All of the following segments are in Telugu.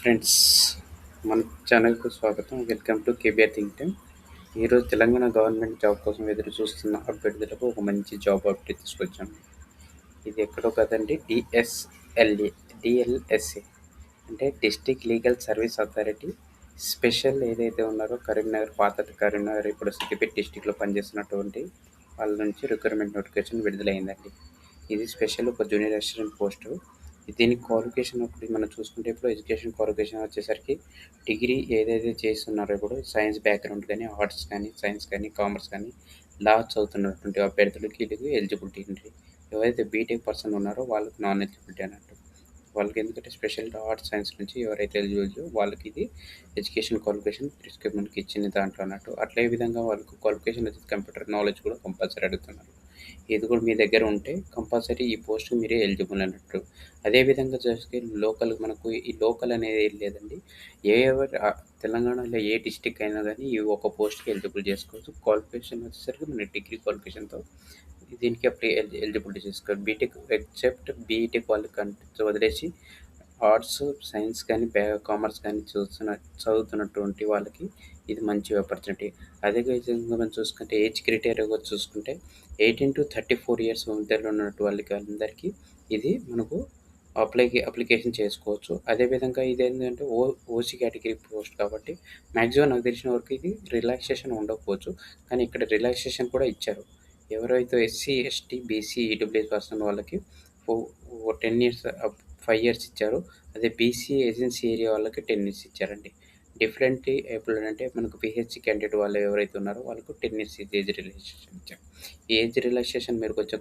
ఫ్రెండ్స్, మన ఛానల్‌కు స్వాగతం. Welcome to KBR think time. ఈరోజు తెలంగాణ గవర్నమెంట్ జాబ్ కోసం ఎదురు చూస్తున్న అభ్యర్థులకు ఒక మంచి జాబ్ అప్డేట్ తీసుకొచ్చాను. ఇది ఎక్కడో కదండి, డిఎల్ఎస్ఏ అంటే district legal service authority special ఏదైతే ఉన్నారో కరీంనగర్, పాత కరీంనగర్, ఇప్పుడు సిద్దిపేట డిస్ట్రిక్ట్‌లో పనిచేస్తున్నటువంటి వాళ్ళ నుంచి రిక్రూట్మెంట్ నోటిఫికేషన్ విడుదలైందండి. ఇది స్పెషల్ ఒక జూనియర్ అసిస్టెంట్ పోస్టు. దీనికి క్వాలిఫికేషన్ ఒకటి మనం చూసుకుంటే ఇప్పుడు ఎడ్యుకేషన్ క్వాలిఫికేషన్ వచ్చేసరికి డిగ్రీ ఏదైతే చేస్తున్నారో ఇప్పుడు సైన్స్ బ్యాక్‌గ్రౌండ్ కానీ, ఆర్ట్స్ కానీ, సైన్స్ కానీ, కామర్స్ కానీ, లా చదువుతున్నటువంటి అభ్యర్థులకి ఇది ఎలిజిబిలిటీ అండి. ఎవరైతే బీటెక్ పర్సన్ ఉన్నారో వాళ్ళకి నాన్ ఎలిజిబిలిటీ అన్నట్టు. వాళ్ళకి ఎందుకంటే స్పెషల్ ఆర్ట్స్, సైన్స్ నుంచి ఎవరైతే ఎలిజిబుల్ వాళ్ళకి ఇది ఎడ్యుకేషన్ క్వాలిఫికేషన్ మనకి ఇచ్చిన దాంట్లో అన్నట్టు. అట్లే విధంగా వాళ్ళకు క్వాలిఫికేషన్ వచ్చేసి కంప్యూటర్ నాలెడ్జ్ కూడా కంపల్సరీ అడుగుతున్నారు. ఇది కూడా మీ దగ్గర ఉంటే కంపల్సరీ ఈ పోస్ట్‌కి మీరే ఎలిజిబుల్ అన్నట్టు. అదే విధంగా చూస్తే లోకల్ మనకు ఈ లోకల్ అనేది ఏం లేదండి. తెలంగాణలో ఏ డిస్ట్రిక్ట్ అయినా గానీ ఈ ఒక పోస్ట్‌కి ఎలిజిబుల్ చేసుకోవచ్చు. క్వాలిఫికేషన్ వచ్చేసరికి మన డిగ్రీ క్వాలిఫికేషన్‌తో దీనికి ఎలిజిబిలిటీ చేసుకోవాలి. బీటెక్ ఎక్సెప్ట్ బీటెక్ వాళ్ళకి వదిలేసి ఆర్ట్స్, సైన్స్ కానీ, కామర్స్ కానీ చదువుతున్నటువంటి వాళ్ళకి ఇది మంచి ఆపర్చునిటీ. అదే విధంగా మనం చూసుకుంటే ఏజ్ క్రైటీరియా కూడా చూసుకుంటే 18-34 ఇయర్స్ మధ్యలో ఉన్నటువంటి వాళ్ళకి అందరికీ ఇది మనకు అప్లికేషన్ చేసుకోవచ్చు. అదేవిధంగా ఇదేంటంటే ఓసీ కేటగిరీ పోస్ట్ కాబట్టి మ్యాక్సిమం నాకు తెలిసిన వరకు ఇది రిలాక్సేషన్ ఉండకపోవచ్చు. కానీ ఇక్కడ రిలాక్సేషన్ కూడా ఇచ్చారు. ఎవరైతే SC, ST, BC, EWS person వాళ్ళకి ఫో 10 ఇయర్స్ 5 ఇయర్స్ ఇచ్చారు. అదే బీసీ ఏజెన్సీ ఏరియా వాళ్ళకి 10 ఇయర్స్ ఇచ్చారండి. డిఫరెంట్‌లీ ఏబుల్డ్ అంటే మనకు పీహెచ్‌డీ క్యాండిడేట్ వాళ్ళు ఎవరైతే ఉన్నారో వాళ్ళకు 10 ఇయర్స్ ఏజ్ రిలాక్సేషన్ ఇచ్చారు. ఈ ఏజ్ రిలాక్సేషన్ మీరు కొంచెం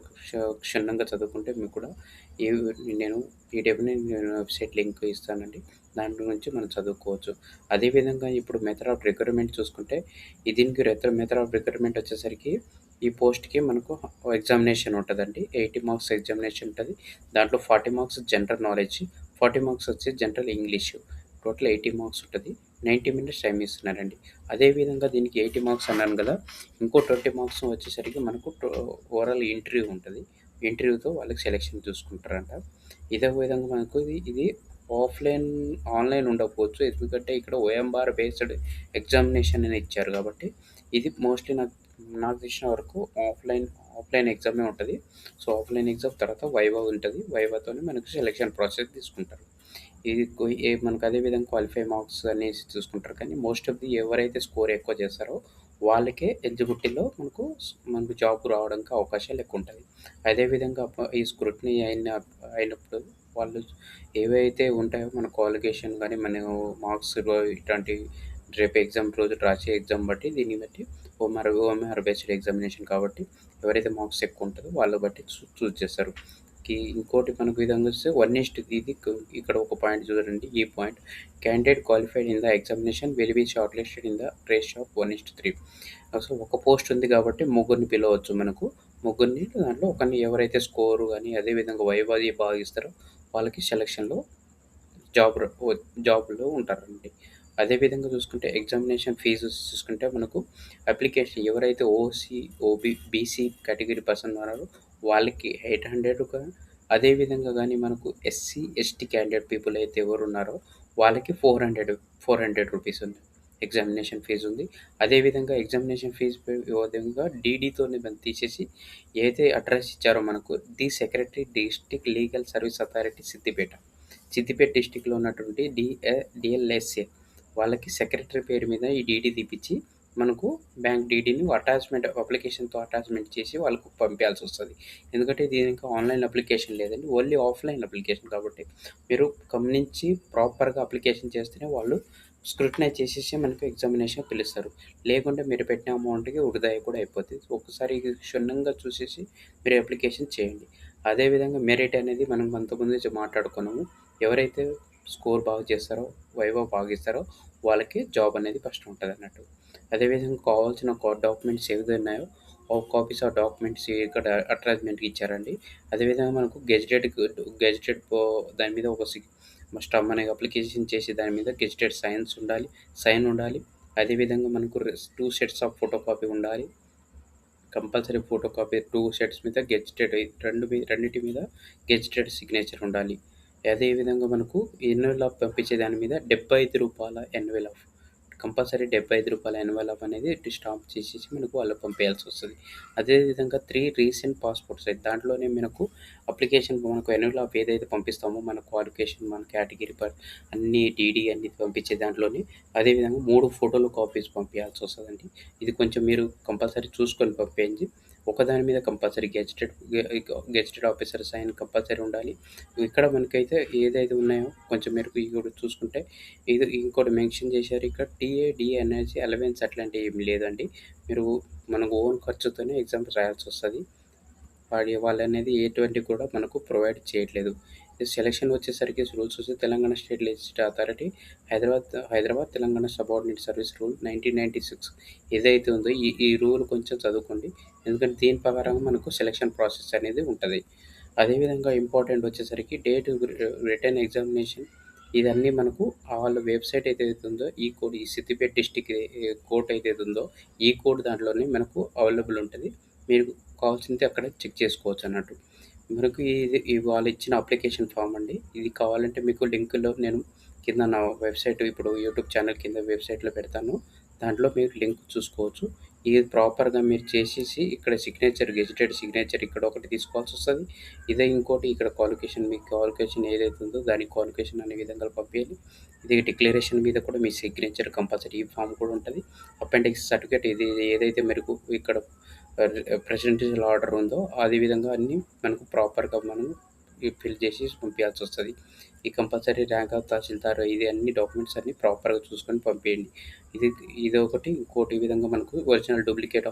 క్షుణ్ణంగా చదువుకుంటే మీకు కూడా ఈ నేను పీడిఎఫ్‌ని వెబ్‌సైట్ లింక్ ఇస్తానండి. దాంట్లో నుంచి మనం చదువుకోవచ్చు. అదేవిధంగా ఇప్పుడు మెథడ్ ఆఫ్ రిక్రూట్‌మెంట్ చూసుకుంటే దీనికి మెథడ్ ఆఫ్ రిక్రూట్‌మెంట్ వచ్చేసరికి ఈ పోస్ట్‌కి మనకు ఎగ్జామినేషన్ ఉంటదండి. 80 మార్క్స్ ఎగ్జామినేషన్ ఉంటది. దాంట్లో 40 మార్క్స్ జనరల్ నాలెడ్జ్, 40 మార్క్స్ వచ్చి జనరల్ ఇంగ్లీష్. టోటల్ 80 మార్క్స్ ఉంటది. 90 మినిట్స్ టైమ్ ఇస్తున్నారండి. అదే విధంగా దీనికి 80 మార్క్స్ అన్నాను గదా! ఇంకో 20 మార్క్స్ వచ్చేసరికి మనకు ఓవరాల్ ఇంటర్వ్యూ ఉంటది. ఇంటర్వ్యూతో వాళ్ళకి సెలక్షన్ చూసుకుంటారంట. ఇదే విధంగా మనకు ఇది ఆఫ్‌లైన్, ఆన్‌లైన్ ఉండకపోవచ్చు. ఎందుకంటే ఇక్కడ ఓఎంఆర్ బేస్డ్ ఎగ్జామినేషన్ అని ఇచ్చారు కాబట్టి ఇది మోస్ట్‌లీ నాకు నాకు తెలిసిన వరకు ఆఫ్‌లైన్ ఎగ్జామే ఉంటది. సో, ఆఫ్‌లైన్ ఎగ్జామ్ తర్వాత వైవా ఉంటది. వైవాతోనే మనకు సెలక్షన్ ప్రాసెస్ తీసుకుంటారు. ఇది మనకు అదే విధంగా క్వాలిఫై మార్క్స్ అనేసి చూసుకుంటారు. కానీ మోస్ట్ ఆఫ్ ఎవరైతే స్కోర్ ఎక్కువ చేస్తారో వాళ్ళకే ఎలిజిబిలిటీలో మనకు జాబ్ రావడానికి అవకాశాలు ఎక్కువుంటాయి. అదే విధంగా ఈ స్క్రూటినీ అయినప్పుడు వాళ్ళు ఏవైతే ఉంటాయో మన క్వాలిఫికేషన్ గానీ, మన మార్క్స్‌లో ఇట్లాంటివి రేపు ఎగ్జామ్ రోజు రాసే ఎగ్జామ్ బట్టి దీన్ని బట్టి ఓఎంఆర్ బేస్డ్ ఎగ్జామినేషన్ కాబట్టి ఎవరైతే మార్క్స్ ఎక్కువ ఉంటదో వాళ్ళని బట్టి చూజ్ చేస్తారు. ఇంకోటి మనకు విధంగా వస్తే 1:3 ఇది ఇక్కడ ఒక పాయింట్ చూడండి. ఈ point candidate qualified in the examination will be short listed in the ratio of 1:3. So, ఒక పోస్ట్ ఉంది కాబట్టి ముగ్గురిని పిలవచ్చు మనకు. ముగ్గురిని దాంట్లో ఒకరిని ఎవరైతే స్కోరు గాని అదే విధంగా వైవా అది బాగా ఇస్తారో వాళ్ళకి సెలక్షన్‌లో జాబ్ ర ఓ జాబ్‌లో ఉంటారండి. అదే విధంగా చూసుకుంటే ఎగ్జామినేషన్ ఫీజు చూసుకుంటే మనకు అప్లికేషన్ ఎవరైతే ఓసీ, బీసీ కేటగిరీ పర్సన్ ఉన్నారో వాళ్ళకి 800 అదే విధంగా గానీ మనకు ఎస్సీ, ఎస్టీ క్యాండిడేట్ పీపుల్ అయితే ఎవరున్నారో వాళ్ళకి 400 రూపీస్ ఉంది. ఎగ్జామినేషన్ ఫీజు ఉంది. అదే విధంగా ఎగ్జామినేషన్ ఫీజు విధంగా డీడీతోని దాన్ని తీసేసి ఏదైతే అడ్రస్ ఇచ్చారో మనకు the secretary district legal service authority Siddipet డిస్ట్రిక్ట్‌లో ఉన్నటువంటి డిఎల్ఎస్ఏ వాళ్ళకి సెక్రటరీ పేరు మీద ఈ డీడీ తీపిచ్చి మనకు బ్యాంక్ డీడీని అప్లికేషన్‌తో అటాచ్‌మెంట్ చేసి వాళ్ళకు పంపియాల్సొస్తది. ఎందుకంటే ఇది ఇంకా ఆన్‌లైన్ అప్లికేషన్ లేదండి. ఓన్లీ ఆఫ్‌లైన్ అప్లికేషన్ కాబట్టి మీరు గమనించి ప్రాపర్‌గా అప్లికేషన్ చేస్తేనే వాళ్ళు స్క్రూటినైజ్ చేసేసి మనకు ఎగ్జామినేషన్ పిలుస్తారు. లేకుంటే మీరు పెట్టిన అమౌంట్‌కి వృధా కూడా అయిపోతది. ఒక్కసారి క్షుణ్ణంగా చూసేసి మీరు అప్లికేషన్ చేయండి. అదే విధంగా మెరిట్ అనేది మనం అంతకుముందు నుంచి మాట్లాడుకున్నాము. ఎవరైతే స్కోర్ బాగా చేస్తారో, వైవా బాగా ఇస్తారో వాళ్ళకి జాబ్ అనేది ఫస్ట్ ఉంటదన్నట్టు. అదే విధంగా కావాల్సిన డాక్యుమెంట్స్ ఏవైతే ఉన్నాయో కాపీస్ ఆఫ్ డాక్యుమెంట్స్ ఇక్కడ అటాచ్‌మెంట్‌కి ఇచ్చారండి. అదేవిధంగా మనకు గెజిటెడ్ దాని మీద మస్ట్ మనకి అప్లికేషన్ చేసి దాని మీద గెజిటెడ్ సైన్ ఉండాలి. అదేవిధంగా మనకు 2 సెట్స్ ఆఫ్ ఫోటో కాపీ ఉండాలి. కంపల్సరీ ఫోటో కాపీ 2 సెట్స్ మీద గెజిటెడ్ రెండిటి మీద గెజిటెడ్ సిగ్నేచర్ ఉండాలి. అదేవిధంగా మనకు ఎన్వలప్ పంపించే దాని మీద రూ. 75 ఎన్వలప్ కంపల్సరీ రూ. 75 ఎన్వలప్ అనేది స్టాంప్ చేసేసి మనకు వాళ్ళకి పంపేయాల్సొస్తది. అదేవిధంగా 3 రీసెంట్ పాస్‌పోర్ట్ సైజ్ దాంట్లోనే మనకు అప్లికేషన్ మనకు ఎన్వలప్ ఏదైతే పంపిస్తామో మన క్వాలిఫికేషన్, మన కేటగిరీ అన్నీ డీడీ అన్నీ పంపించే దాంట్లోనే అదేవిధంగా 3 ఫోటోలు కాపీస్ పంపియాల్సొస్తదండి. ఇది కొంచెం మీరు కంపల్సరీ చూసుకొని పంపియండి. ఒకదాని మీద compulsory gazetted officer sign compulsory ఉండాలి. ఇక్కడ మనకైతే ఏదైతే ఉన్నాయో కొంచెం మీరు ఇవి కూడా చూసుకుంటే ఇది ఇంకోటి మెన్షన్ చేశారు ఇక్కడ టీఏ, డీఏ అనేసి అలవెన్స్ అట్లాంటివి ఏమి లేదండి. మీరు మన ఓన్ ఖర్చుతోనే ఎగ్జామ్స్ రాయాల్సొస్తది. వాళ్ళనేది ఎటువంటివి కూడా మనకు ప్రొవైడ్ చేయట్లేదు. సెలక్షన్ వచ్చేసరికి రూల్స్ వచ్చి Telangana state legislative authority Hyderabad Telangana subordinate service rule 1996 ఏదైతే ఉందో ఈ రూల్ కొంచెం చదువుకోండి. ఎందుకంటే దీని ప్రకారంగా మనకు సెలక్షన్ ప్రాసెస్ అనేది ఉంటది. అదేవిధంగా ఇంపార్టెంట్ వచ్చేసరికి డేట్ రిటన్ ఎగ్జామినేషన్ ఇదన్నీ మనకు వాళ్ళ వెబ్‌సైట్ ఏదైతే ఉందో ఈ సిద్దిపేట డిస్ట్రిక్ట్ కోడ్ ఏదైతే ఉందో ఈ కోడ్ దాంట్లోనే మనకు అవైలబుల్ ఉంటది. మీరు కావాల్సింది అక్కడ చెక్ చేసుకోవచ్చన్నట్టు. మనకు ఇది వాళ్ళిచ్చిన అప్లికేషన్ ఫార్మ్ అండి. ఇది కావాలంటే మీకు లింక్‌లో నేను కింద నా వెబ్‌సైట్ ఇప్పుడు యూట్యూబ్ ఛానల్ కింద వెబ్‌సైట్‌లో పెడతాను. దాంట్లో మీరు లింక్ చూసుకోవచ్చు. ఇది ప్రాపర్‌గా మీరు చేసేసి ఇక్కడ గెజిటెడ్ సిగ్నేచర్ ఇక్కడ ఒకటి తీసుకోవాల్సొస్తది. ఇదే ఇంకోటి ఇక్కడ మీ క్వాలిఫికేషన్ ఏదైతే ఉందో దాని క్వాలిఫికేషన్ అనే విధంగా పంపియాలి. ఇది డిక్లరేషన్ మీద కూడా మీ సిగ్నేచర్ కంపల్సరీ ఈ ఫార్మ్ కూడా ఉంటది. అపెండిక్స్ సర్టిఫికేట్ ఇది ఏదైతే మీకు ఇక్కడ ప్రెసిడెన్షియల్ ఆర్డర్ ఉందో అదే విధంగా అన్నీ మనకు ప్రాపర్‌గా మనం ఫిల్ చేసి పంపియాల్సొస్తది. ఈ కంపల్సరీ ర్యాంక్ ఆఫ్ తహసీల్దార్ ఇది అన్ని డాక్యుమెంట్స్ అన్నీ ప్రాపర్‌గా చూసుకొని పంపియండి. ఇదొకటి ఇంకోటి ఈ విధంగా మనకు ఒరిజినల్ డూప్లికేట్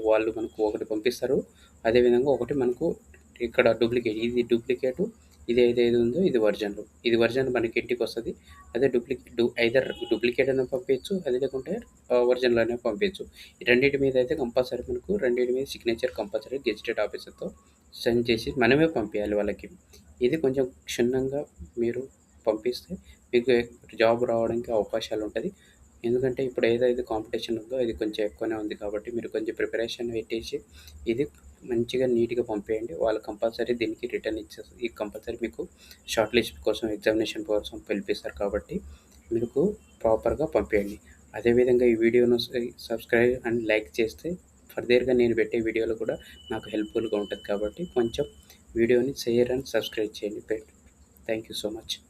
వాళ్ళు మనకు ఒకటి పంపిస్తారు. అదేవిధంగా ఒకటి మనకు ఇక్కడ డూప్లికేటు ఇది ఏదైతే ఉందో ఇది ఒరిజినల్. ఇది ఒరిజినల్ మనకి ఇంటికొస్తది. అదే ఐదర్ డూప్లికేట్ అయినా పంపియచ్చు. అది లేకుంటే ఒరిజినల్ అయినా పంపియచ్చు. ఈ రెండిటి మీద అయితే కంపల్సరీ మనకు రెండిటి మీద సిగ్నేచర్ కంపల్సరీ గెజిటెడ్ ఆఫీసర్‌తో సైన్ చేసి మనమే పంపియాలి వాళ్ళకి. ఇది కొంచెం క్షుణ్ణంగా మీరు పంపిస్తే మీకు జాబ్ రావడానికి అవకాశాలుంటది. ఎందుకంటే ఇప్పుడు ఏదైతే కాంపిటీషన్ ఉందో ఇది కొంచెం ఎక్కువనే ఉంది కాబట్టి మీరు కొంచెం ప్రిపరేషన్ పెట్టేసి ఇది మంచిగా నీట్‌గా పంపియండి. వాళ్ళు కంపల్సరీ దీనికి రిటర్న్ ఈ కంపల్సరీ మీకు షార్ట్ లిస్ట్ కోసం ఎగ్జామినేషన్ కోసం పిలిపిస్తారు కాబట్టి మీకు ప్రాపర్‌గా పంపియండి. అదేవిధంగా ఈ వీడియోను సబ్స్క్రైబ్ అండ్ లైక్ చేస్తే ఫర్దర్‌గా నేను పెట్టే వీడియోలు కూడా నాకు హెల్ప్‌ఫుల్‌గా ఉంటది కాబట్టి కొంచెం వీడియోని షేర్ అండ్ సబ్స్క్రైబ్ చేయండి. Thank you so much.